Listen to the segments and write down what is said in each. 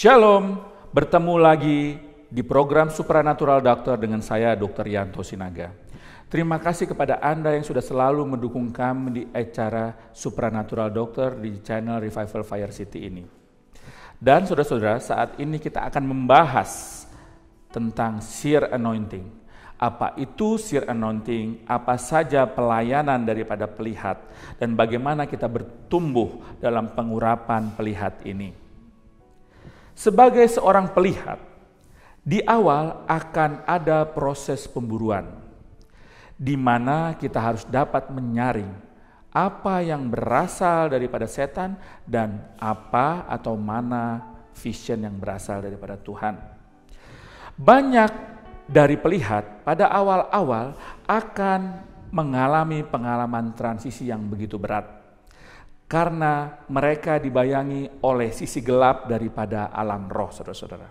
Shalom, bertemu lagi di program Supranatural Doctor dengan saya Dr. Yanto Sinaga. Terima kasih kepada Anda yang sudah selalu mendukung kami di acara Supranatural Doctor di channel Revival Fire City ini. Dan saudara-saudara, saat ini kita akan membahas tentang Seer Anointing. Apa itu Seer Anointing, apa saja pelayanan daripada pelihat, dan bagaimana kita bertumbuh dalam pengurapan pelihat ini. Sebagai seorang pelihat, di awal akan ada proses pemburuan, di mana kita harus dapat menyaring apa yang berasal daripada setan dan apa atau mana vision yang berasal daripada Tuhan. Banyak dari pelihat pada awal-awal akan mengalami pengalaman transisi yang begitu berat. Karena mereka dibayangi oleh sisi gelap daripada alam roh, saudara-saudara.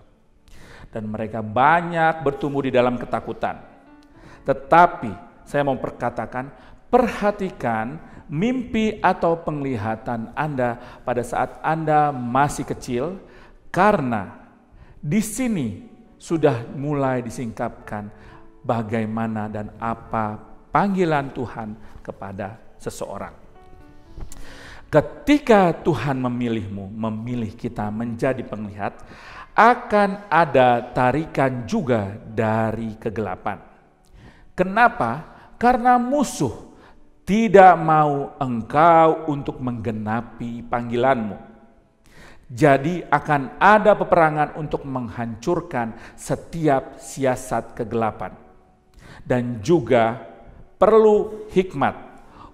Dan mereka banyak bertumbuh di dalam ketakutan. Tetapi saya mau perkatakan, perhatikan mimpi atau penglihatan Anda pada saat Anda masih kecil, karena di sini sudah mulai disingkapkan bagaimana dan apa panggilan Tuhan kepada seseorang. Ketika Tuhan memilih kita menjadi penglihat, akan ada tarikan juga dari kegelapan. Kenapa? Karena musuh tidak mau engkau untuk menggenapi panggilanmu. Jadi akan ada peperangan untuk menghancurkan setiap siasat kegelapan. Dan juga perlu hikmat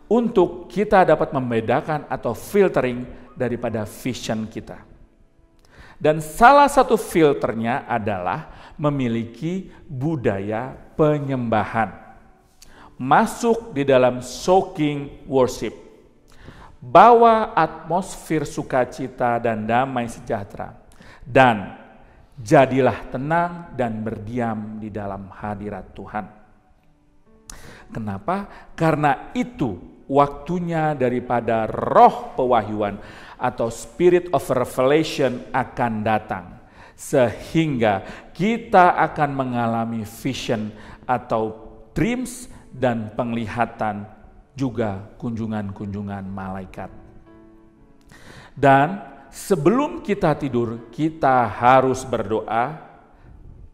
untuk kita dapat membedakan atau filtering daripada vision kita. Dan salah satu filternya adalah memiliki budaya penyembahan. Masuk di dalam soaking worship. Bawa atmosfer sukacita dan damai sejahtera. Dan jadilah tenang dan berdiam di dalam hadirat Tuhan. Kenapa? Karena itu waktunya daripada roh pewahyuan atau spirit of revelation akan datang. Sehingga kita akan mengalami vision atau dreams dan penglihatan, juga kunjungan-kunjungan malaikat. Dan sebelum kita tidur, kita harus berdoa,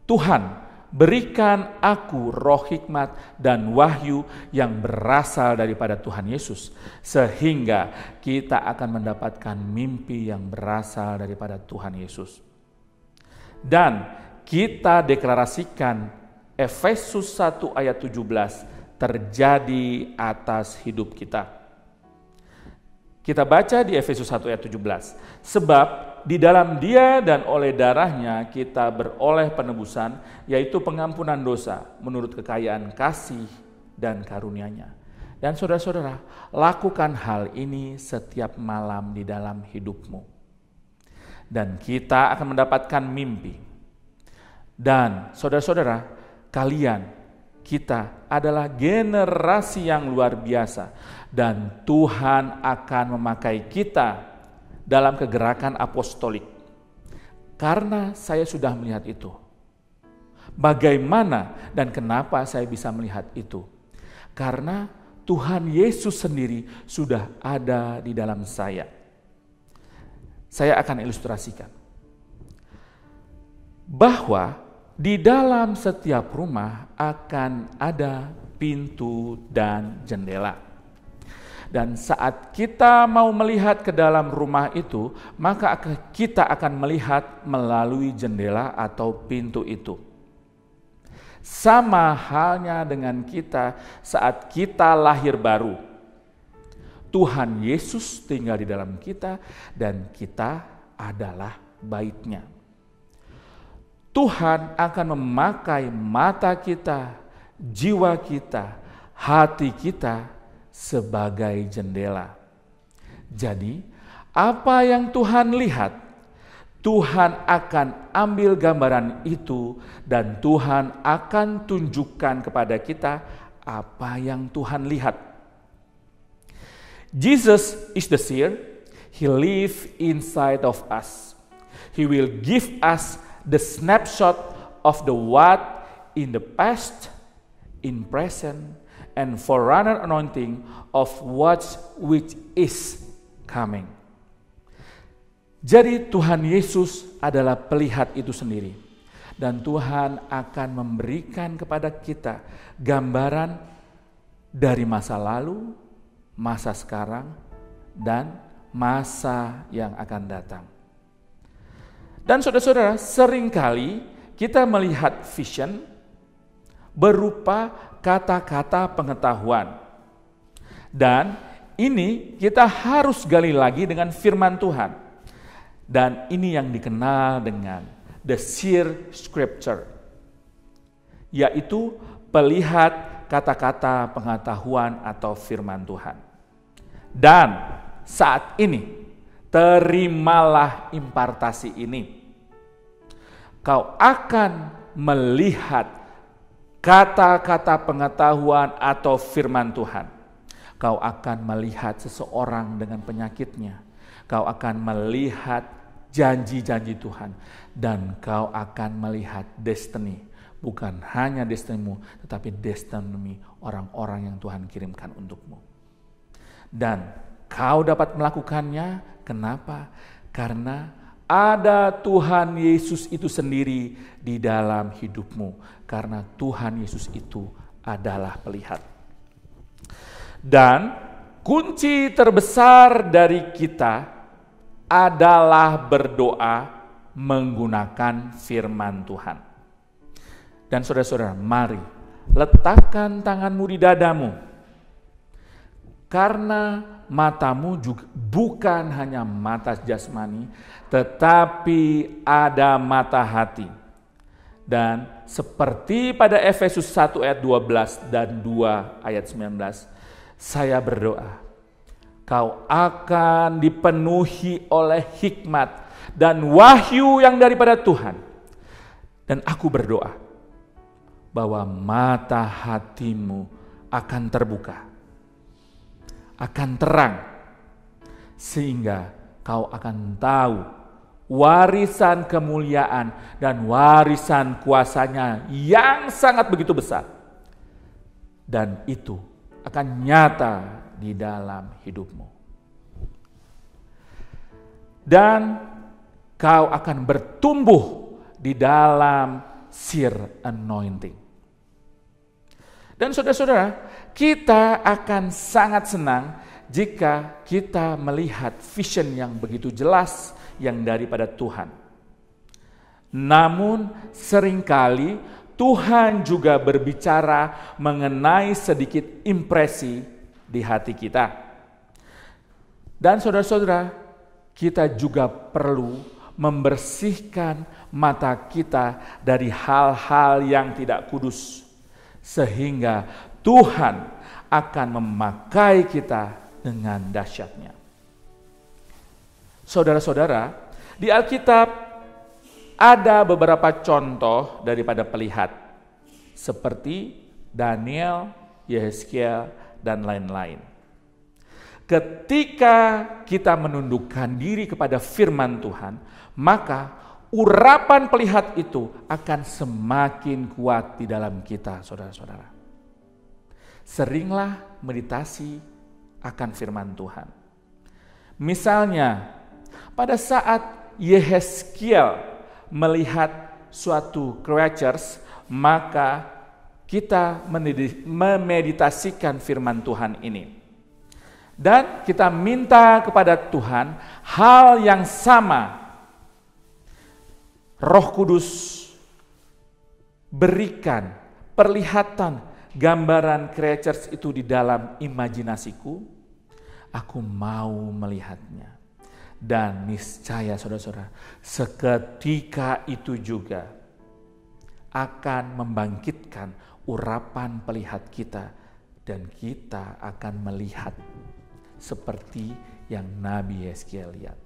Tuhan, berikan aku roh hikmat dan wahyu yang berasal daripada Tuhan Yesus, sehingga kita akan mendapatkan mimpi yang berasal daripada Tuhan Yesus. Dan kita deklarasikan Efesus 1 ayat 17 terjadi atas hidup kita. Kita baca di Efesus 1 ayat 17. Sebab di dalam Dia dan oleh darahnya kita beroleh penebusan, yaitu pengampunan dosa menurut kekayaan kasih dan karunia-Nya. Dan saudara-saudara, lakukan hal ini setiap malam di dalam hidupmu. Dan kita akan mendapatkan mimpi. Dan saudara-saudara, kita adalah generasi yang luar biasa. Dan Tuhan akan memakai kita dalam kegerakan apostolik. Karena saya sudah melihat itu. Bagaimana dan kenapa saya bisa melihat itu? Karena Tuhan Yesus sendiri sudah ada di dalam saya. Saya akan ilustrasikan. Bahwa di dalam setiap rumah akan ada pintu dan jendela. Dan saat kita mau melihat ke dalam rumah itu, maka kita akan melihat melalui jendela atau pintu itu. Sama halnya dengan kita saat kita lahir baru. Tuhan Yesus tinggal di dalam kita dan kita adalah bait-Nya. Tuhan akan memakai mata kita, jiwa kita, hati kita, sebagai jendela. Jadi, apa yang Tuhan lihat, Tuhan akan ambil gambaran itu dan Tuhan akan tunjukkan kepada kita apa yang Tuhan lihat. Jesus is the seer. He lives inside of us. He will give us the snapshot of the what in the past, in present, and forerunner anointing of what which is coming. Jadi Tuhan Yesus adalah pelihat itu sendiri. Dan Tuhan akan memberikan kepada kita gambaran dari masa lalu, masa sekarang, dan masa yang akan datang. Dan saudara-saudara, seringkali kita melihat vision berupa kata-kata pengetahuan. Dan ini kita harus gali lagi dengan firman Tuhan. Dan ini yang dikenal dengan the seer scripture, yaitu pelihat kata-kata pengetahuan atau firman Tuhan. Dan saat ini, terimalah impartasi ini. Kau akan melihat kata-kata pengetahuan atau firman Tuhan. Kau akan melihat seseorang dengan penyakitnya. Kau akan melihat janji-janji Tuhan. Dan kau akan melihat destiny. Bukan hanya destinimu, tetapi destiny orang-orang yang Tuhan kirimkan untukmu. Dan kau dapat melakukannya. Kenapa? Karena ada Tuhan Yesus itu sendiri di dalam hidupmu. Karena Tuhan Yesus itu adalah pelihat. Dan kunci terbesar dari kita adalah berdoa menggunakan firman Tuhan. Dan saudara-saudara, mari letakkan tanganmu di dadamu. Karena matamu juga bukan hanya mata jasmani, tetapi ada mata hati. Dan seperti pada Efesus 1 ayat 12 dan 2 ayat 19, saya berdoa, kau akan dipenuhi oleh hikmat dan wahyu yang daripada Tuhan. Dan aku berdoa bahwa mata hatimu akan terbuka, akan terang, sehingga kau akan tahu warisan kemuliaan dan warisan kuasanya yang sangat begitu besar. Dan itu akan nyata di dalam hidupmu. Dan kau akan bertumbuh di dalam seer anointing. Dan saudara-saudara, kita akan sangat senang jika kita melihat vision yang begitu jelas yang daripada Tuhan. Namun seringkali Tuhan juga berbicara mengenai sedikit impresi di hati kita. Dan saudara-saudara, kita juga perlu membersihkan mata kita dari hal-hal yang tidak kudus, sehingga Tuhan akan memakai kita dengan dahsyatnya. Saudara-saudara, di Alkitab ada beberapa contoh daripada pelihat, seperti Daniel, Yehezkiel, dan lain-lain. Ketika kita menundukkan diri kepada firman Tuhan, maka urapan pelihat itu akan semakin kuat di dalam kita, saudara-saudara. Seringlah meditasi akan firman Tuhan. Misalnya, pada saat Yehezkiel melihat suatu creatures, maka kita memeditasikan firman Tuhan ini. Dan kita minta kepada Tuhan hal yang sama. Roh Kudus berikan perlihatan gambaran creatures itu di dalam imajinasiku. Aku mau melihatnya. Dan niscaya saudara-saudara, seketika itu juga akan membangkitkan urapan pelihat kita. Dan kita akan melihat seperti yang Nabi Yehezkiel lihat.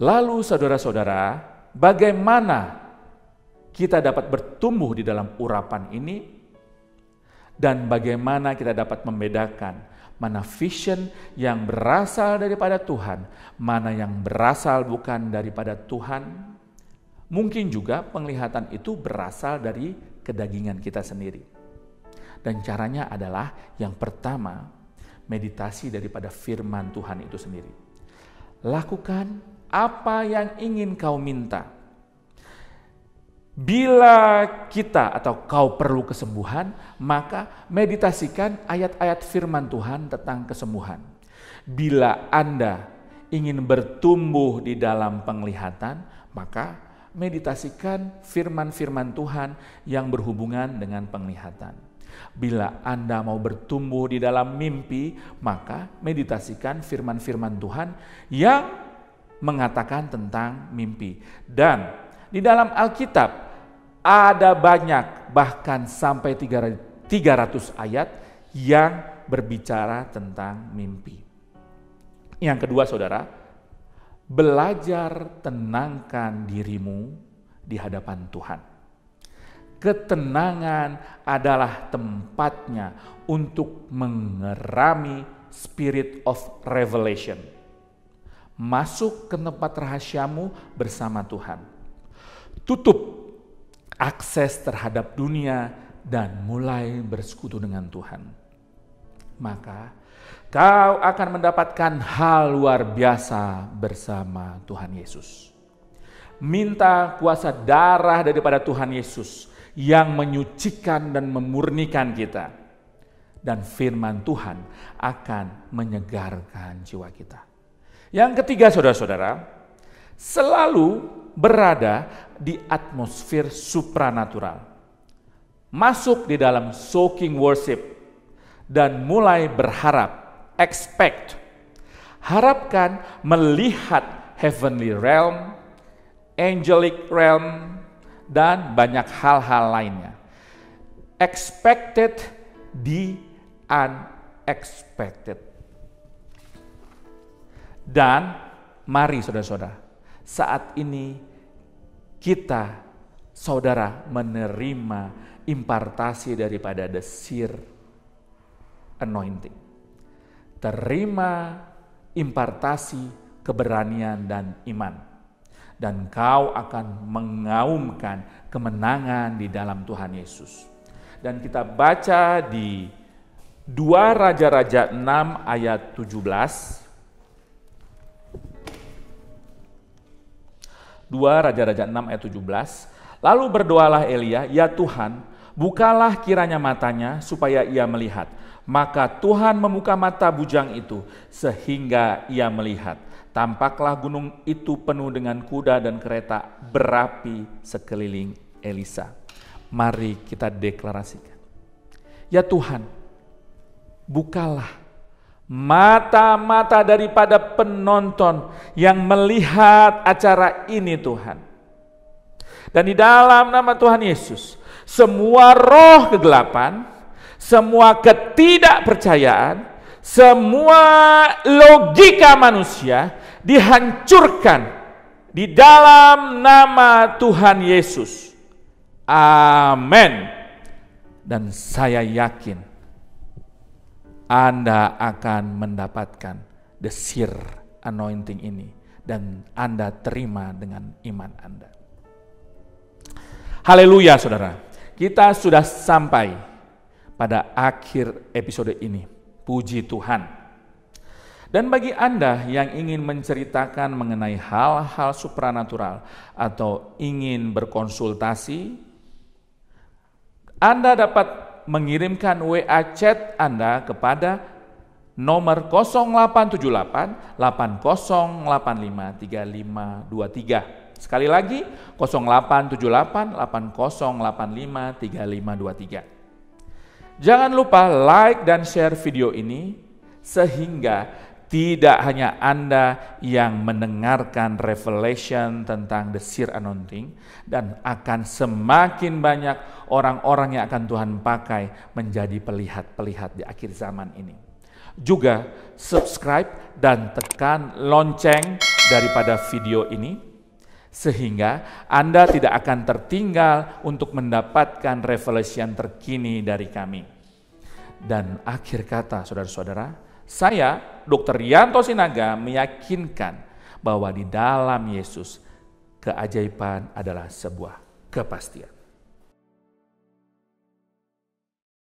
Lalu saudara-saudara, bagaimana kita dapat bertumbuh di dalam urapan ini? Dan bagaimana kita dapat membedakan mana vision yang berasal daripada Tuhan, mana yang berasal bukan daripada Tuhan. Mungkin juga penglihatan itu berasal dari kedagingan kita sendiri. Dan caranya adalah yang pertama, meditasi daripada firman Tuhan itu sendiri. Lakukan apa yang ingin kau minta. Bila kita atau kau perlu kesembuhan, maka meditasikan ayat-ayat firman Tuhan tentang kesembuhan. Bila Anda ingin bertumbuh di dalam penglihatan, maka meditasikan firman-firman Tuhan yang berhubungan dengan penglihatan. Bila Anda mau bertumbuh di dalam mimpi, maka meditasikan firman-firman Tuhan yang mengatakan tentang mimpi. Dan di dalam Alkitab ada banyak, bahkan sampai 300 ayat yang berbicara tentang mimpi. Yang kedua saudara, belajar tenangkan dirimu di hadapan Tuhan. Ketenangan adalah tempatnya untuk mengerami spirit of revelation. Masuk ke tempat rahasiamu bersama Tuhan. Tutup akses terhadap dunia dan mulai bersekutu dengan Tuhan. Maka kau akan mendapatkan hal luar biasa bersama Tuhan Yesus. Minta kuasa darah daripada Tuhan Yesus yang menyucikan dan memurnikan kita. Dan firman Tuhan akan menyegarkan jiwa kita. Yang ketiga saudara-saudara, selalu berada di atmosfer supranatural. Masuk di dalam soaking worship dan mulai berharap, expect. Harapkan melihat heavenly realm, angelic realm, dan banyak hal-hal lainnya. Expected the unexpected. Dan mari saudara-saudara, saat ini kita saudara menerima impartasi daripada the seer anointing. Terima impartasi keberanian dan iman. Dan kau akan mengaumkan kemenangan di dalam Tuhan Yesus. Dan kita baca di 2 Raja-Raja 6 ayat 17. 2 Raja-Raja 6 ayat 17. Lalu berdoalah Elia, ya Tuhan, bukalah kiranya matanya supaya ia melihat. Maka Tuhan membuka mata bujang itu sehingga ia melihat. Tampaklah gunung itu penuh dengan kuda dan kereta berapi sekeliling Elisa. Mari kita deklarasikan. Ya Tuhan, bukalah mata-mata daripada penonton yang melihat acara ini Tuhan. Dan di dalam nama Tuhan Yesus, semua roh kegelapan, semua ketidakpercayaan, semua logika manusia dihancurkan di dalam nama Tuhan Yesus. Amin. Dan saya yakin Anda akan mendapatkan the seer anointing ini dan Anda terima dengan iman Anda. Haleluya saudara. Kita sudah sampai pada akhir episode ini. Puji Tuhan. Dan bagi Anda yang ingin menceritakan mengenai hal-hal supranatural atau ingin berkonsultasi, Anda dapat mengirimkan WA chat Anda kepada nomor 0878 8085 3523. Sekali lagi 0878 8085 3523. Jangan lupa like dan share video ini sehingga tidak hanya Anda yang mendengarkan revelation tentang the seer anointing, dan akan semakin banyak orang-orang yang akan Tuhan pakai menjadi pelihat-pelihat di akhir zaman ini. Juga subscribe dan tekan lonceng daripada video ini, sehingga Anda tidak akan tertinggal untuk mendapatkan revelation terkini dari kami. Dan akhir kata saudara-saudara, Saya, Dr. Yanto Sinaga, meyakinkan bahwa di dalam Yesus keajaiban adalah sebuah kepastian.